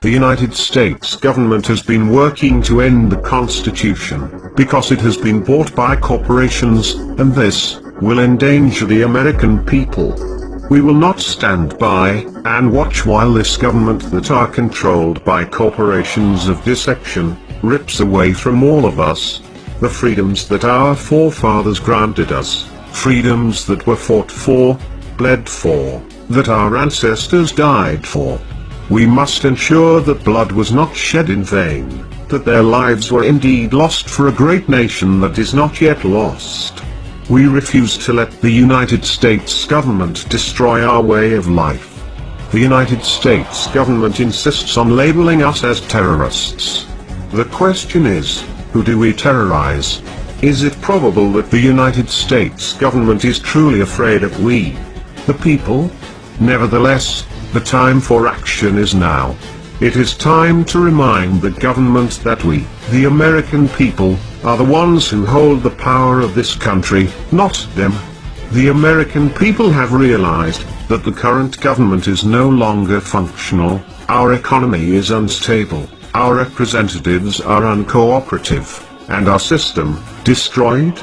The United States government has been working to end the Constitution, because it has been bought by corporations, and this will endanger the American people. We will not stand by and watch while this government that are controlled by corporations of dissection rips away from all of us the freedoms that our forefathers granted us, freedoms that were fought for, bled for, that our ancestors died for. We must ensure that blood was not shed in vain, that their lives were indeed lost for a great nation that is not yet lost. We refuse to let the United States government destroy our way of life. The United States government insists on labeling us as terrorists. The question is, who do we terrorize? Is it probable that the United States government is truly afraid of we, the people? Nevertheless, the time for action is now. It is time to remind the government that we, the American people, are the ones who hold the power of this country, not them. The American people have realized that the current government is no longer functional, our economy is unstable, our representatives are uncooperative, and our system, destroyed?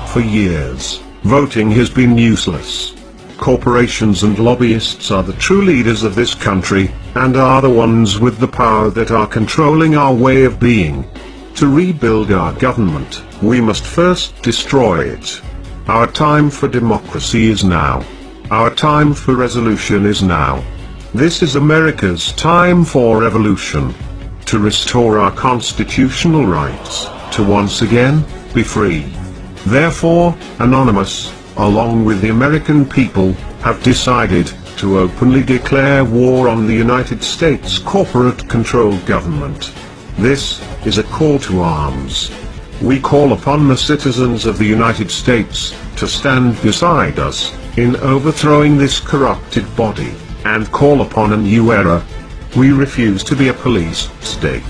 For years, voting has been useless. Corporations and lobbyists are the true leaders of this country, and are the ones with the power that are controlling our way of being. To rebuild our government, we must first destroy it. Our time for democracy is now. Our time for resolution is now. This is America's time for revolution. To restore our constitutional rights, to once again be free. Therefore, Anonymous, along with the American people, have decided to openly declare war on the United States corporate-controlled government. This is a call to arms. We call upon the citizens of the United States to stand beside us in overthrowing this corrupted body, and call upon a new era. We refuse to be a police state.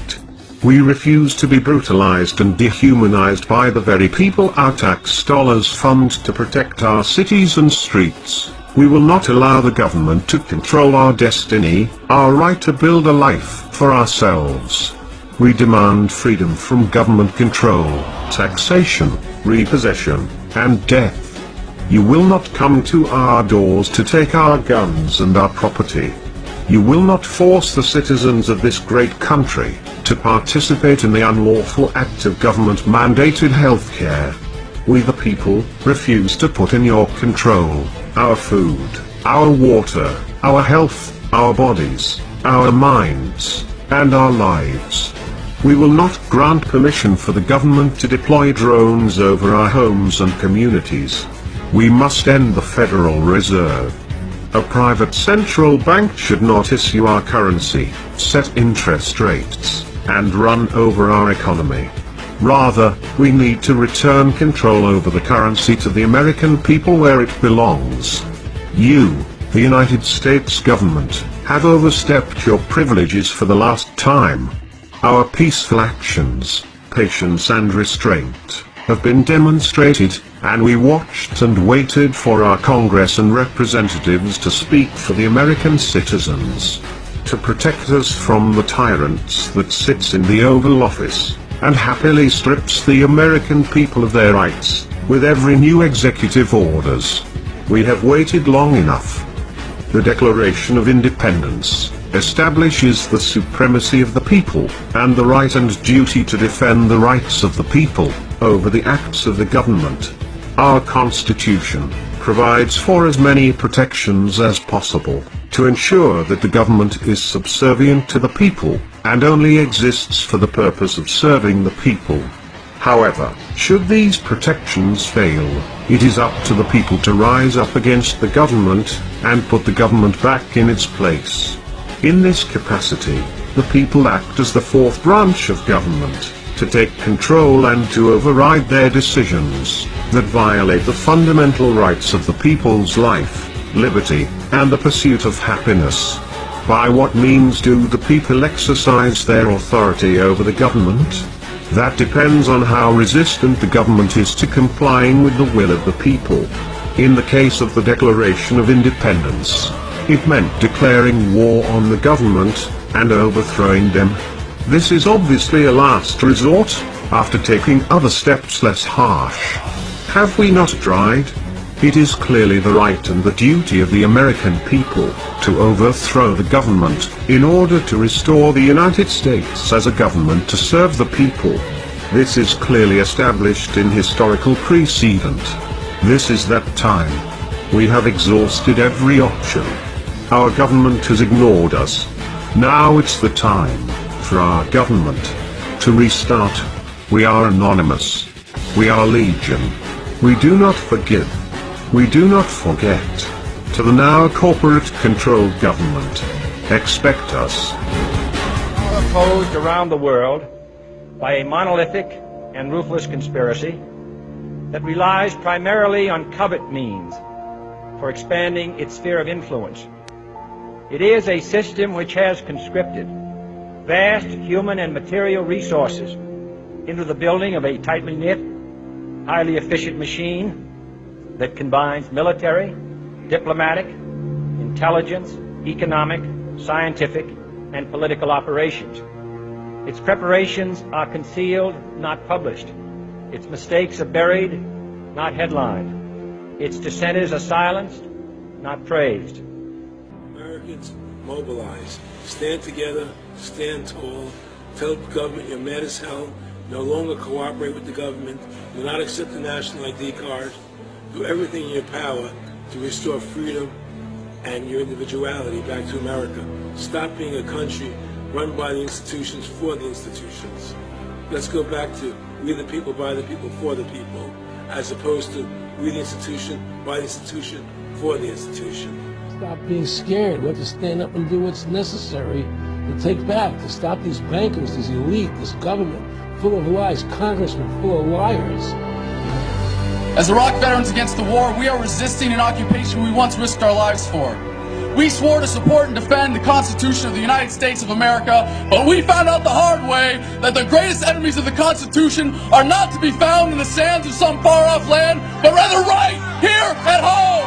We refuse to be brutalized and dehumanized by the very people our tax dollars fund to protect our cities and streets. We will not allow the government to control our destiny, our right to build a life for ourselves. We demand freedom from government control, taxation, repossession, and death. You will not come to our doors to take our guns and our property. You will not force the citizens of this great country to participate in the unlawful act of government-mandated healthcare. We the people refuse to put in your control our food, our water, our health, our bodies, our minds, and our lives. We will not grant permission for the government to deploy drones over our homes and communities. We must end the Federal Reserve. A private central bank should not issue our currency, set interest rates, and run over our economy. Rather, we need to return control over the currency to the American people where it belongs. You, the United States government, have overstepped your privileges for the last time. Our peaceful actions, patience and restraint, have been demonstrated, and we watched and waited for our Congress and representatives to speak for the American citizens, to protect us from the tyrants that sits in the Oval Office, and happily strips the American people of their rights, with every new executive orders. We have waited long enough. The Declaration of Independence establishes the supremacy of the people, and the right and duty to defend the rights of the people, over the acts of the government. Our Constitution provides for as many protections as possible, to ensure that the government is subservient to the people, and only exists for the purpose of serving the people. However, should these protections fail, it is up to the people to rise up against the government, and put the government back in its place. In this capacity, the people act as the fourth branch of government, to take control and to override their decisions, that violate the fundamental rights of the people's life, liberty, and the pursuit of happiness. By what means do the people exercise their authority over the government? That depends on how resistant the government is to complying with the will of the people. In the case of the Declaration of Independence, It meant declaring war on the government and overthrowing them. This is obviously a last resort, after taking other steps less harsh. Have we not tried? It is clearly the right and the duty of the American people to overthrow the government, in order to restore the United States as a government to serve the people. This is clearly established in historical precedent. This is that time. We have exhausted every option. Our government has ignored us. Now it's the time for our government to restart. We are anonymous. We are legion. We do not forgive. We do not forget. To the now corporate-controlled government, expect us. Opposed around the world by a monolithic and ruthless conspiracy that relies primarily on covert means for expanding its sphere of influence. It is a system which has conscripted vast human and material resources into the building of a tightly knit, highly efficient machine that combines military, diplomatic, intelligence, economic, scientific, and political operations. Its preparations are concealed, not published. Its mistakes are buried, not headlined. Its dissenters are silenced, not praised. Americans, mobilize. Stand together, stand tall. Tell the government you're mad as hell. No longer cooperate with the government. Do not accept the national ID card. Do everything in your power to restore freedom and your individuality back to America. Stop being a country run by the institutions for the institutions. Let's go back to we the people, by the people, for the people, as opposed to we the institution, by the institution, for the institution. Stop being scared. We have to stand up and do what's necessary to take back, to stop these bankers, this elite, this government full of lies, congressmen full of liars. As Iraq Veterans Against the War, we are resisting an occupation we once risked our lives for. We swore to support and defend the Constitution of the United States of America, but we found out the hard way that the greatest enemies of the Constitution are not to be found in the sands of some far-off land, but rather right here at home.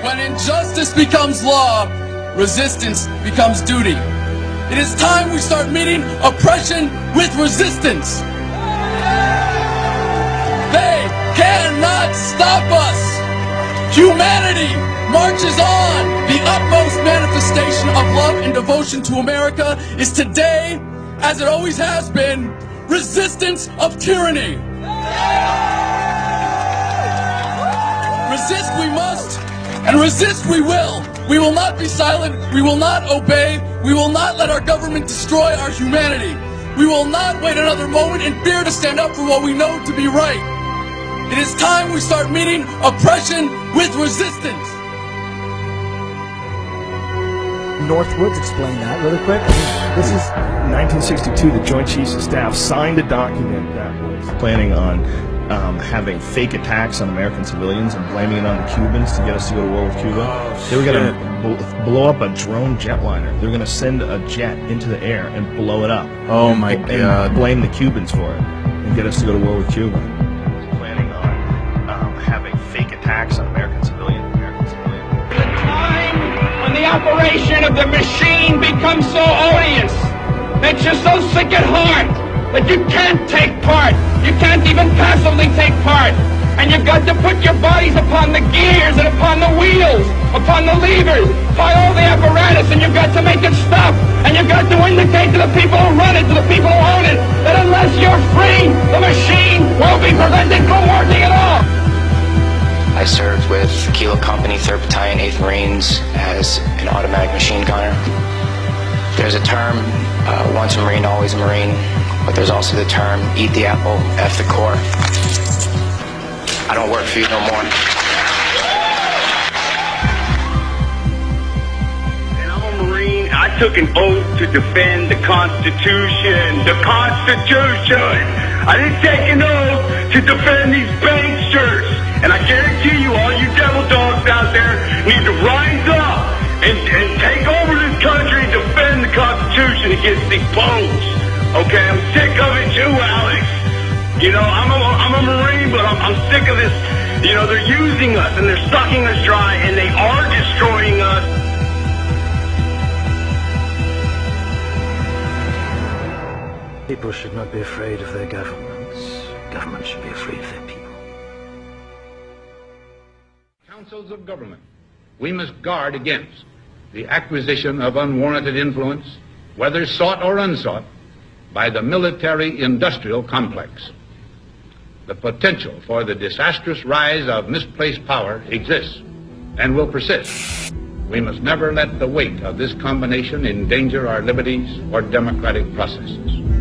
When injustice becomes law, resistance becomes duty. It is time we start meeting oppression with resistance. They cannot stop us. Humanity marches on. The utmost manifestation of love and devotion to America is today, as it always has been, resistance of tyranny. Resist we must, and resist we will. We will not be silent. We will not obey. We will not let our government destroy our humanity. We will not wait another moment in fear to stand up for what we know to be right. It is time we start meeting oppression with resistance. Northwoods, explain that really quick. This is 1962. The Joint Chiefs of Staff signed a document that was planning on having fake attacks on American civilians and blaming it on the Cubans to get us to go to war with Cuba. They were going to blow up a drone jetliner. They were going to send a jet into the air and blow it up. Oh my God! And blame the Cubans for it and get us to go to war with Cuba. Planning on having fake attacks on American civilians. The time when the operation of the machine becomes so odious, makes you so sick at heart that you can't take part. You can't even passively take part. And you've got to put your bodies upon the gears and upon the wheels, upon the levers, by all the apparatus, and you've got to make it stop. And you've got to indicate to the people who run it, to the people who own it, that unless you're free, the machine will be prevented from working at all. I served with Kilo Company, 3rd Battalion, 8th Marines as an automatic machine gunner. There's a term, once a Marine, always a Marine, but there's also the term, eat the apple, F the Corps. I don't work for you no more. And I'm a Marine. I took an oath to defend the Constitution. The Constitution! I didn't take an oath to defend these banksters. And I guarantee you, all you devil dogs out there need to rise up and take over this country and defend the Constitution against these punks. Okay, I'm sick of it too, Alex. You know, I'm a Marine, but I'm sick of this You know, they're using us and they're sucking us dry and they are destroying us. People should not be afraid of their governments. Governments should be afraid of their people. Councils of government, we must guard against the acquisition of unwarranted influence, whether sought or unsought, by the military-industrial complex. The potential for the disastrous rise of misplaced power exists and will persist. We must never let the weight of this combination endanger our liberties or democratic processes.